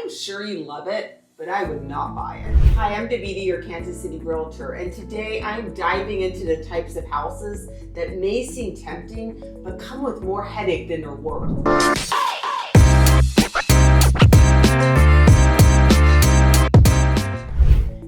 am sure you love it, but I would not buy it. Hi, I'm Davida, your Kansas City realtor, and today I'm diving into the types of houses that may seem tempting, but come with more headache than they're worth.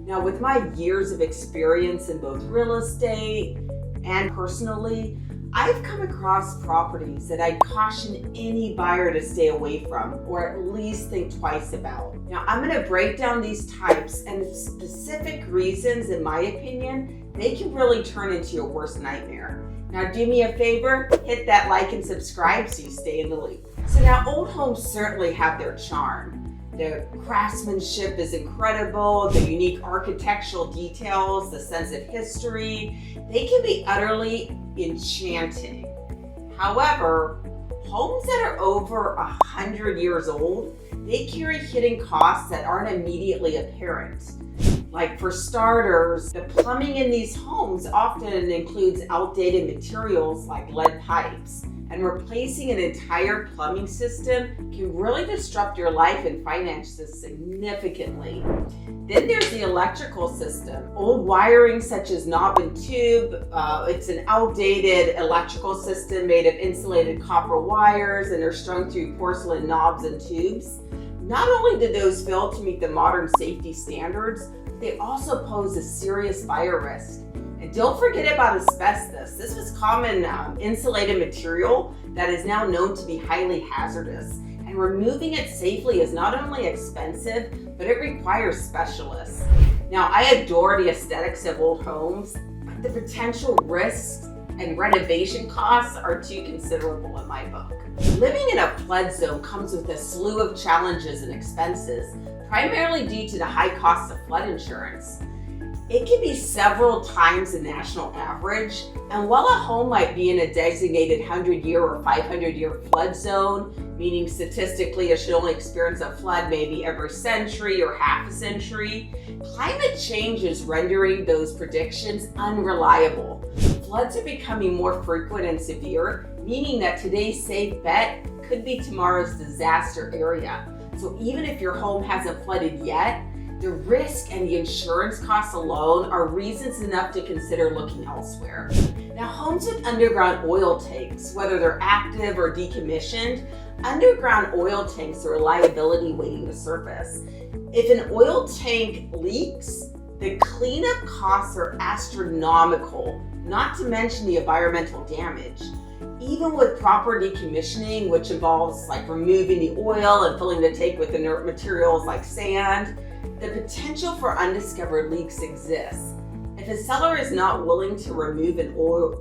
Now, with my years of experience in both real estate and personally, I've come across properties that I'd caution any buyer to stay away from, or at least think twice about. Now, I'm going to break down these types and specific reasons, in my opinion, they can really turn into your worst nightmare. Now, do me a favor, hit that like and subscribe so you stay in the loop. So now, old homes certainly have their charm. The craftsmanship is incredible, the unique architectural details, the sense of history, they can be utterly enchanting. However, homes that are over 100 years old, they carry hidden costs that aren't immediately apparent. Like for starters, the plumbing in these homes often includes outdated materials like lead pipes, and replacing an entire plumbing system can really disrupt your life and finances significantly. Then there's the electrical system. Old wiring such as knob and tube, it's an outdated electrical system made of insulated copper wires, and they're strung through porcelain knobs and tubes. Not only did those fail to meet the modern safety standards, they also pose a serious fire risk. And don't forget about asbestos. This was common insulated material that is now known to be highly hazardous. And removing it safely is not only expensive, but it requires specialists. Now, I adore the aesthetics of old homes, but the potential risks and renovation costs are too considerable in my book. Living in a flood zone comes with a slew of challenges and expenses, primarily due to the high cost of flood insurance. It can be several times the national average, and while a home might be in a designated 100-year or 500-year flood zone, meaning statistically it should only experience a flood maybe every century or half a century, climate change is rendering those predictions unreliable. Floods are becoming more frequent and severe, meaning that today's safe bet could be tomorrow's disaster area. So even if your home hasn't flooded yet, the risk and the insurance costs alone are reasons enough to consider looking elsewhere. Now, homes with underground oil tanks, whether they're active or decommissioned, underground oil tanks are a liability waiting to surface. If an oil tank leaks, the cleanup costs are astronomical, not to mention the environmental damage. Even with proper decommissioning, which involves like removing the oil and filling the tank with inert materials like sand, the potential for undiscovered leaks exists. If a seller is not willing to remove an old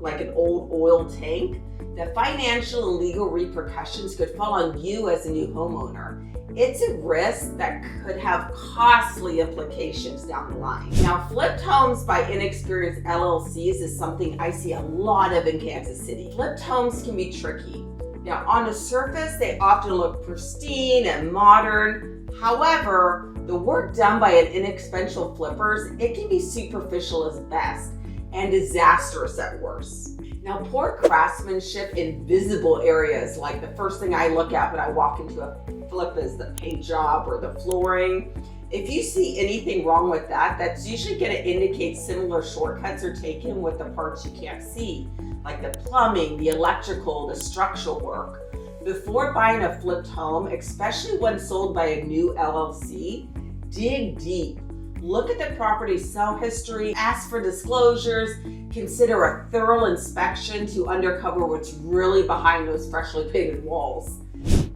oil tank, the financial and legal repercussions could fall on you as a new homeowner. It's a risk that could have costly implications down the line. Now, flipped homes by inexperienced LLCs is something I see a lot of in Kansas City. Flipped homes can be tricky. Now, on the surface, they often look pristine and modern. However, the work done by an inexpensive flippers, it can be superficial at best and disastrous at worst. Now, poor craftsmanship in visible areas, like the first thing I look at when I walk into a flip is the paint job or the flooring. If you see anything wrong with that, that's usually going to indicate similar shortcuts are taken with the parts you can't see, like the plumbing, the electrical, the structural work. Before buying a flipped home, especially when sold by a new LLC, dig deep. Look at the property's sale history, ask for disclosures, consider a thorough inspection to uncover what's really behind those freshly painted walls.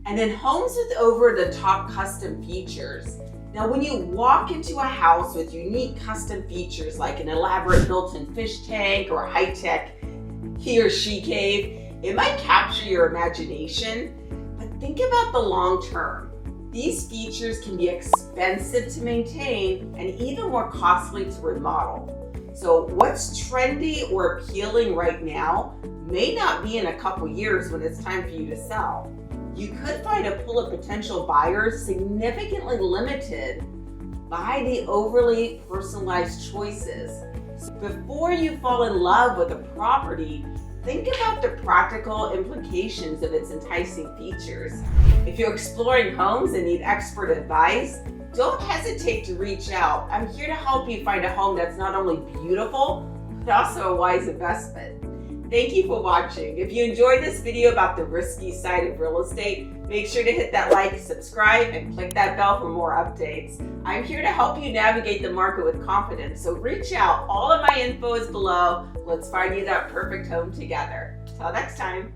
And then homes with over-the-top custom features. Now, when you walk into a house with unique custom features like an elaborate built-in fish tank or a high-tech he or she cave, it might capture your imagination, but think about the long term. These features can be expensive to maintain and even more costly to remodel. So what's trendy or appealing right now may not be in a couple years when it's time for you to sell. You could find a pool of potential buyers significantly limited by the overly personalized choices. So before you fall in love with a property, think about the practical implications of its enticing features. If you're exploring homes and need expert advice, don't hesitate to reach out. I'm here to help you find a home that's not only beautiful, but also a wise investment. Thank you for watching. If you enjoyed this video about the risky side of real estate, make sure to hit that like, subscribe, and click that bell for more updates. I'm here to help you navigate the market with confidence, so reach out. All of my info is below. Let's find you that perfect home together. Till next time.